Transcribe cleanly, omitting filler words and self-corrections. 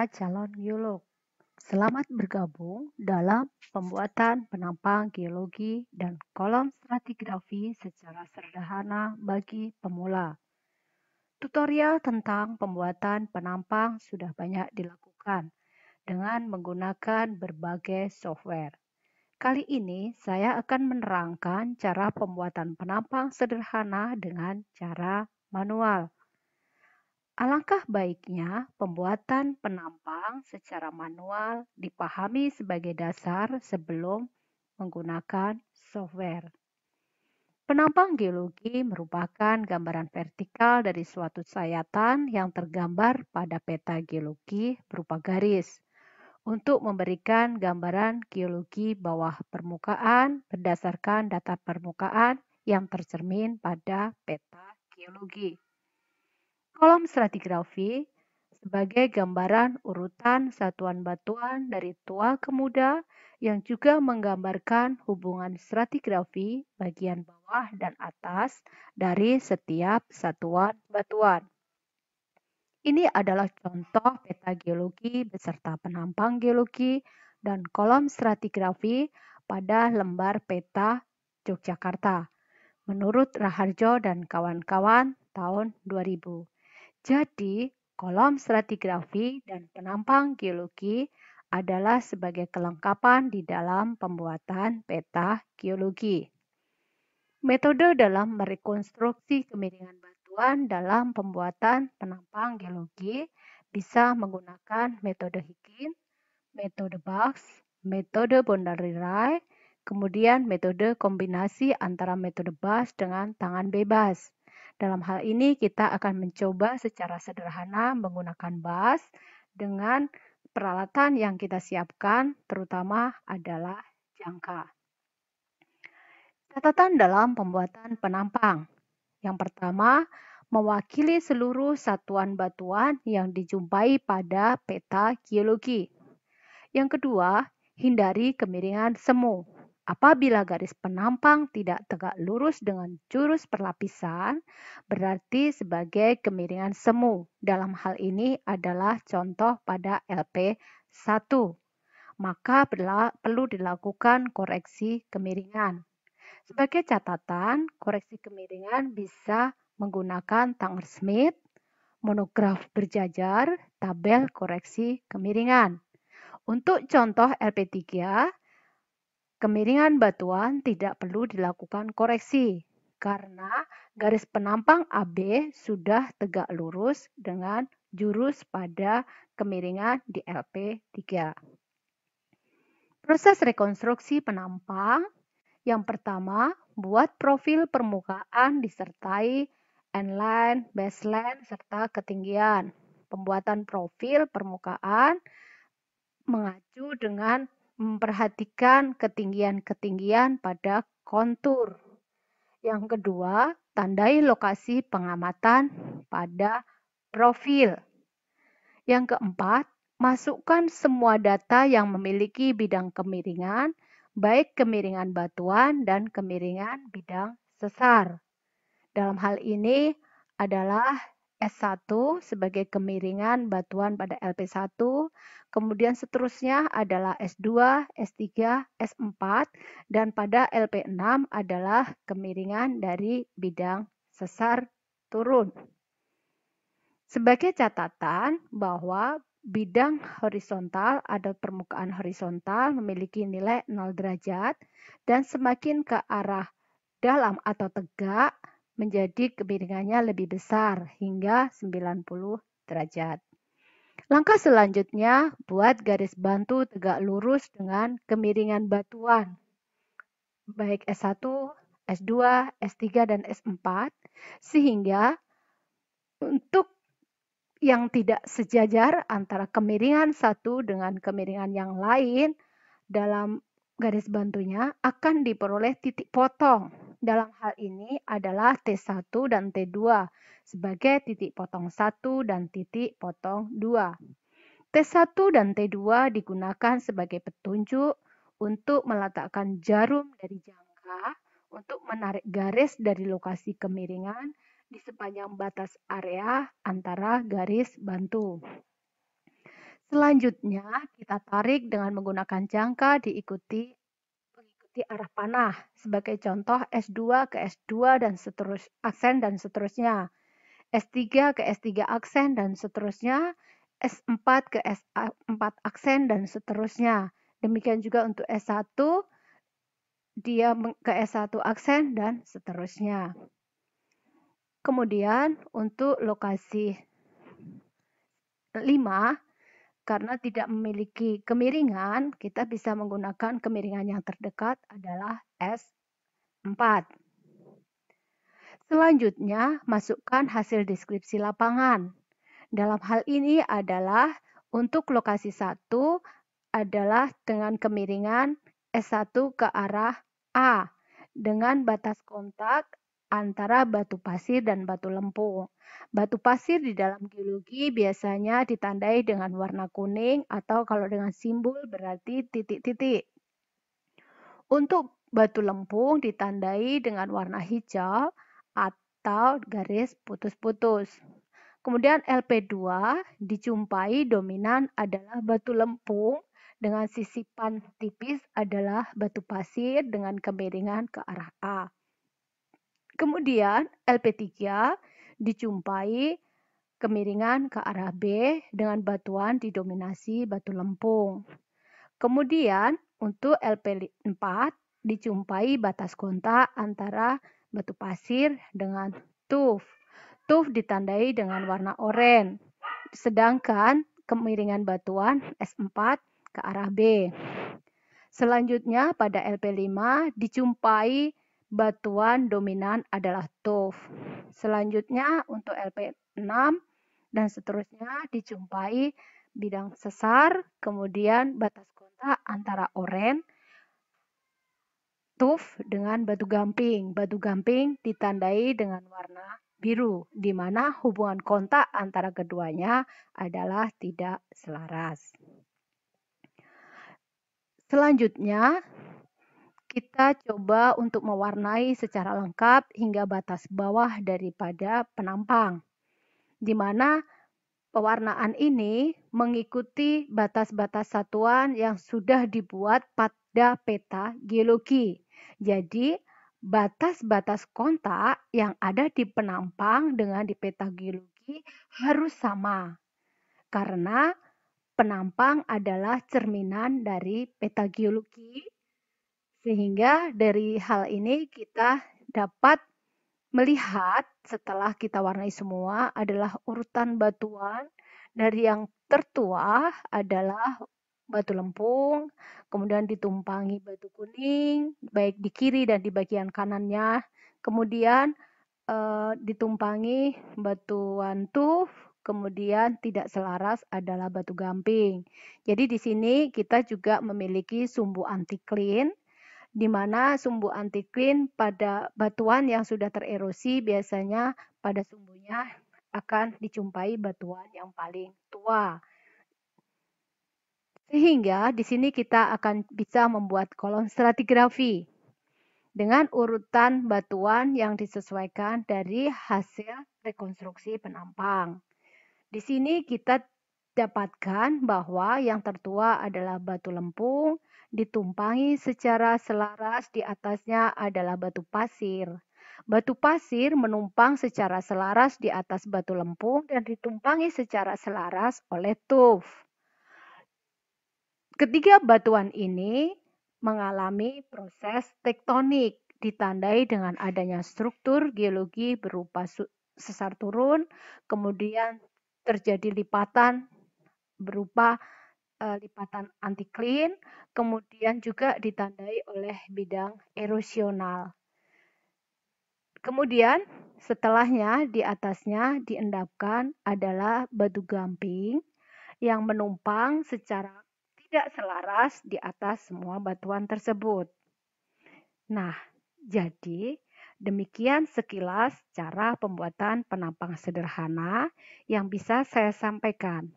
para calon geolog. Selamat bergabung dalam pembuatan penampang geologi dan kolom stratigrafi secara sederhana bagi pemula. Tutorial tentang pembuatan penampang sudah banyak dilakukan dengan menggunakan berbagai software. Kali ini saya akan menerangkan cara pembuatan penampang sederhana dengan cara manual. Alangkah baiknya pembuatan penampang secara manual dipahami sebagai dasar sebelum menggunakan software. Penampang geologi merupakan gambaran vertikal dari suatu sayatan yang tergambar pada peta geologi berupa garis untuk memberikan gambaran geologi bawah permukaan berdasarkan data permukaan yang tercermin pada peta geologi. Kolom stratigrafi sebagai gambaran urutan satuan batuan dari tua ke muda yang juga menggambarkan hubungan stratigrafi bagian bawah dan atas dari setiap satuan batuan. Ini adalah contoh peta geologi beserta penampang geologi dan kolom stratigrafi pada lembar peta Yogyakarta menurut Raharjo dan kawan-kawan tahun 2000. Jadi, kolom stratigrafi dan penampang geologi adalah sebagai kelengkapan di dalam pembuatan peta geologi. Metode dalam merekonstruksi kemiringan batuan dalam pembuatan penampang geologi bisa menggunakan metode Higgins, metode Bucks, metode boundary ray, kemudian metode kombinasi antara metode Bucks dengan tangan bebas. Dalam hal ini kita akan mencoba secara sederhana menggunakan Bucks dengan peralatan yang kita siapkan terutama adalah jangka. Catatan dalam pembuatan penampang. Yang pertama, mewakili seluruh satuan batuan yang dijumpai pada peta geologi. Yang kedua, hindari kemiringan semu. Apabila garis penampang tidak tegak lurus dengan jurus perlapisan, berarti sebagai kemiringan semu. Dalam hal ini adalah contoh pada LP1. Maka perlu dilakukan koreksi kemiringan. Sebagai catatan, koreksi kemiringan bisa menggunakan Tanger Smith, monograf berjajar, tabel koreksi kemiringan. Untuk contoh LP3, kemiringan batuan tidak perlu dilakukan koreksi karena garis penampang AB sudah tegak lurus dengan jurus pada kemiringan di LP3. Proses rekonstruksi penampang. Yang pertama, buat profil permukaan disertai endline, baseline, serta ketinggian. Pembuatan profil permukaan mengacu dengan memperhatikan ketinggian-ketinggian pada kontur. Yang kedua, tandai lokasi pengamatan pada profil. Yang keempat, masukkan semua data yang memiliki bidang kemiringan, baik kemiringan batuan dan kemiringan bidang sesar. Dalam hal ini adalah S1 sebagai kemiringan batuan pada LP1, kemudian seterusnya adalah S2, S3, S4, dan pada LP6 adalah kemiringan dari bidang sesar turun. Sebagai catatan bahwa bidang horizontal atau permukaan horizontal memiliki nilai 0 derajat dan semakin ke arah dalam atau tegak menjadi kemiringannya lebih besar hingga 90 derajat. Langkah selanjutnya, buat garis bantu tegak lurus dengan kemiringan batuan, baik S1, S2, S3, dan S4, sehingga untuk yang tidak sejajar antara kemiringan satu dengan kemiringan yang lain dalam garis bantunya akan diperoleh titik potong. Dalam hal ini adalah T1 dan T2 sebagai titik potong 1 dan titik potong 2. T1 dan T2 digunakan sebagai petunjuk untuk meletakkan jarum dari jangka untuk menarik garis dari lokasi kemiringan di sepanjang batas area antara garis bantu. Selanjutnya, kita tarik dengan menggunakan jangka mengikuti arah panah. Sebagai contoh, S2 ke S2 dan aksen dan seterusnya. S3 ke S3 aksen dan seterusnya. S4 ke S4 aksen dan seterusnya. Demikian juga untuk S1, dia ke S1 aksen dan seterusnya. Kemudian untuk lokasi 5, karena tidak memiliki kemiringan, kita bisa menggunakan kemiringan yang terdekat adalah S4. Selanjutnya, masukkan hasil deskripsi lapangan. Dalam hal ini adalah untuk lokasi 1 adalah dengan kemiringan S1 ke arah A dengan batas kontak antara batu pasir dan batu lempung. Batu pasir di dalam geologi biasanya ditandai dengan warna kuning atau kalau dengan simbol berarti titik-titik. Untuk batu lempung ditandai dengan warna hijau atau garis putus-putus. Kemudian LP2 dijumpai dominan adalah batu lempung dengan sisipan tipis adalah batu pasir dengan kemiringan ke arah A. Kemudian LP3 dijumpai kemiringan ke arah B dengan batuan didominasi batu lempung. Kemudian untuk LP4 dijumpai batas kontak antara batu pasir dengan tuf. Tuf ditandai dengan warna oranye, sedangkan kemiringan batuan S4 ke arah B. Selanjutnya pada LP5 dijumpai batuan dominan adalah tuf. Selanjutnya untuk LP6 dan seterusnya dijumpai bidang sesar, kemudian batas kontak antara oranye, tuf dengan batu gamping. Batu gamping ditandai dengan warna biru, di mana hubungan kontak antara keduanya adalah tidak selaras. Selanjutnya, kita coba untuk mewarnai secara lengkap hingga batas bawah daripada penampang, di mana pewarnaan ini mengikuti batas-batas satuan yang sudah dibuat pada peta geologi. Jadi, batas-batas kontak yang ada di penampang dengan di peta geologi harus sama, karena penampang adalah cerminan dari peta geologi. Sehingga dari hal ini kita dapat melihat setelah kita warnai semua adalah urutan batuan dari yang tertua adalah batu lempung, kemudian ditumpangi batu kuning, baik di kiri dan di bagian kanannya, kemudian ditumpangi batuan tuf, kemudian tidak selaras adalah batu gamping. Jadi di sini kita juga memiliki sumbu antiklin, di mana sumbu antiklin pada batuan yang sudah tererosi biasanya pada sumbunya akan dijumpai batuan yang paling tua. Sehingga di sini kita akan bisa membuat kolom stratigrafi dengan urutan batuan yang disesuaikan dari hasil rekonstruksi penampang. Di sini kita dapatkan bahwa yang tertua adalah batu lempung, ditumpangi secara selaras di atasnya adalah batu pasir. Batu pasir menumpang secara selaras di atas batu lempung dan ditumpangi secara selaras oleh tuf. Ketiga batuan ini mengalami proses tektonik, ditandai dengan adanya struktur geologi berupa sesar turun, kemudian terjadi lipatan berupa lipatan antiklin, kemudian juga ditandai oleh bidang erosional. Kemudian setelahnya di atasnya diendapkan adalah batu gamping yang menumpang secara tidak selaras di atas semua batuan tersebut. Nah, jadi demikian sekilas cara pembuatan penampang sederhana yang bisa saya sampaikan.